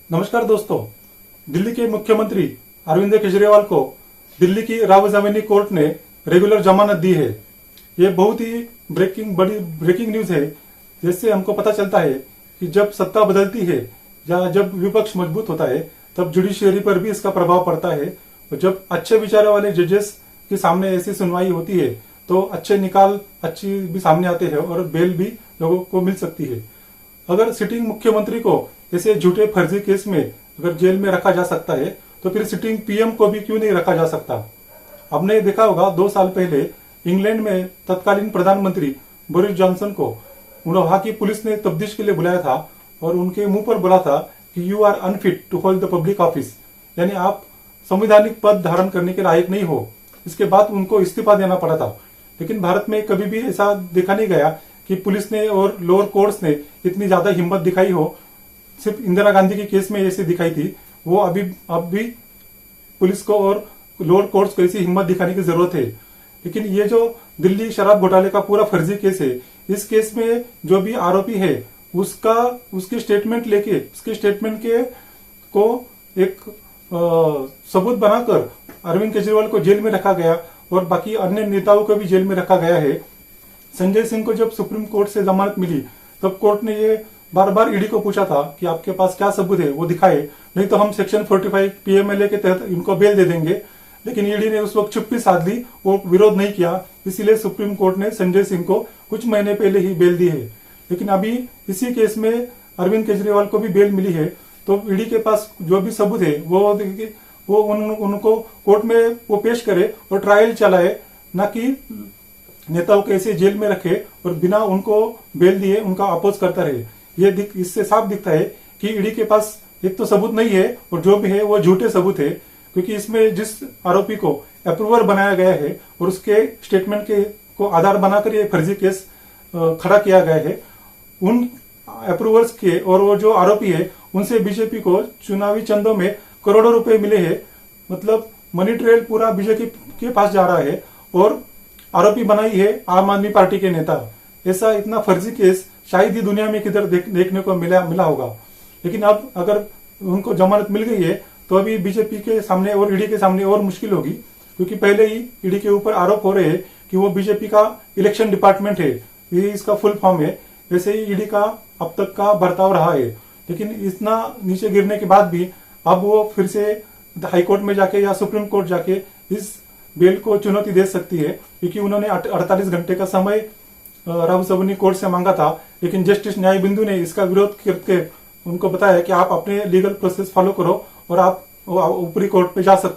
नमस्कार दोस्तों। दिल्ली के मुख्यमंत्री अरविंद केजरीवाल को दिल्ली की रावजामिनी कोर्ट ने रेगुलर जमानत दी है। ये बहुत ही बड़ी ब्रेकिंग न्यूज है, जिससे हमको पता चलता है कि जब सत्ता बदलती है या जब विपक्ष मजबूत होता है तब जुडिशियरी पर भी इसका प्रभाव पड़ता है। और जब अच्छे विचारों वाले जजेस के सामने ऐसी सुनवाई होती है तो अच्छे निकाल अच्छी भी सामने आते हैं और बेल भी लोगों को मिल सकती है। अगर सिटिंग मुख्यमंत्री को ऐसे झूठे फर्जी केस में अगर जेल में रखा जा सकता है तो फिर सिटिंग पीएम को भी क्यों नहीं रखा जा सकता। आपने देखा होगा 2 साल पहले इंग्लैंड में तत्कालीन प्रधानमंत्री बोरिस जॉनसन को वहां की पुलिस ने तफ्तीश के लिए बुलाया था और उनके मुंह पर बोला था कि you are unfit to hold the public office, यानी आप संवैधानिक पद धारण करने के लायक नहीं हो। इसके बाद उनको इस्तीफा देना पड़ा था। लेकिन भारत में कभी भी ऐसा देखा नहीं गया कि पुलिस ने और लोअर कोर्ट्स ने इतनी ज्यादा हिम्मत दिखाई हो। सिर्फ इंदिरा गांधी के केस में ऐसे दिखाई थी। वो अब भी पुलिस को और लोअर कोर्ट्स को ऐसी हिम्मत दिखाने की जरूरत है। लेकिन ये जो दिल्ली शराब घोटाले का पूरा फर्जी केस है, इस केस में जो भी आरोपी है उसके स्टेटमेंट लेके उसके स्टेटमेंट के को एक सबूत बनाकर अरविंद केजरीवाल को जेल में रखा गया और बाकी अन्य नेताओं को भी जेल में रखा गया है। संजय सिंह को जब सुप्रीम कोर्ट से जमानत मिली तब कोर्ट ने ये बार बार ईडी को पूछा था कि आपके पास क्या सबूत है वो दिखाए, नहीं तो हम सेक्शन 45 पीएमएलए के तहत इनको बेल दे देंगे। लेकिन ईडी ने उस वक्त चुप्पी साध ली और विरोध नहीं किया। इसीलिए सुप्रीम कोर्ट ने संजय सिंह को कुछ महीने पहले ही बेल दी है। लेकिन अभी इसी केस में अरविंद केजरीवाल को भी बेल मिली है, तो ईडी के पास जो भी सबूत है वो उनको कोर्ट में वो पेश करे और ट्रायल चलाए, न कि नेताओं को ऐसे जेल में रखे और बिना उनको बेल दिए उनका अपोज करता रहे। ये इससे साफ दिखता है कि ईडी के पास एक तो सबूत नहीं है और जो भी है वो झूठे सबूत है, क्योंकि इसमें जिस आरोपी को अप्रूवर बनाया गया है और उसके स्टेटमेंट को आधार बनाकर ये फर्जी केस खड़ा किया गया है, उन अप्रूवर्स के और वो जो आरोपी है उनसे बीजेपी को चुनावी चंदों में करोड़ों रुपए मिले हैं। मतलब मनी ट्रेल पूरा बीजेपी के पास जा रहा है और आरोपी बनाई है आम आदमी पार्टी के नेता। ऐसा इतना फर्जी केस शायद ही दुनिया में किधर देखने को मिला होगा। लेकिन अब अगर उनको जमानत मिल गई है तो अभी बीजेपी के सामने और ईडी के सामने और मुश्किल होगी, क्योंकि पहले ही ईडी के ऊपर आरोप हो रहे हैं कि वो बीजेपी का इलेक्शन डिपार्टमेंट है, ये इसका फुल फॉर्म है। वैसे ही ईडी का अब तक का बर्ताव रहा है। लेकिन इतना नीचे गिरने के बाद भी अब वो फिर से हाईकोर्ट में जाके या सुप्रीम कोर्ट जाके इस बेल को चुनौती दे सकती है, क्योंकि उन्होंने 48 घंटे का समय रावजामिनी कोर्ट से मांगा था। लेकिन जस्टिस न्याय बिंदु ने इसका विरोध करके उनको बताया कि आप अपने लीगल प्रोसेस फॉलो करो और आप ऊपरी कोर्ट पे जा सकते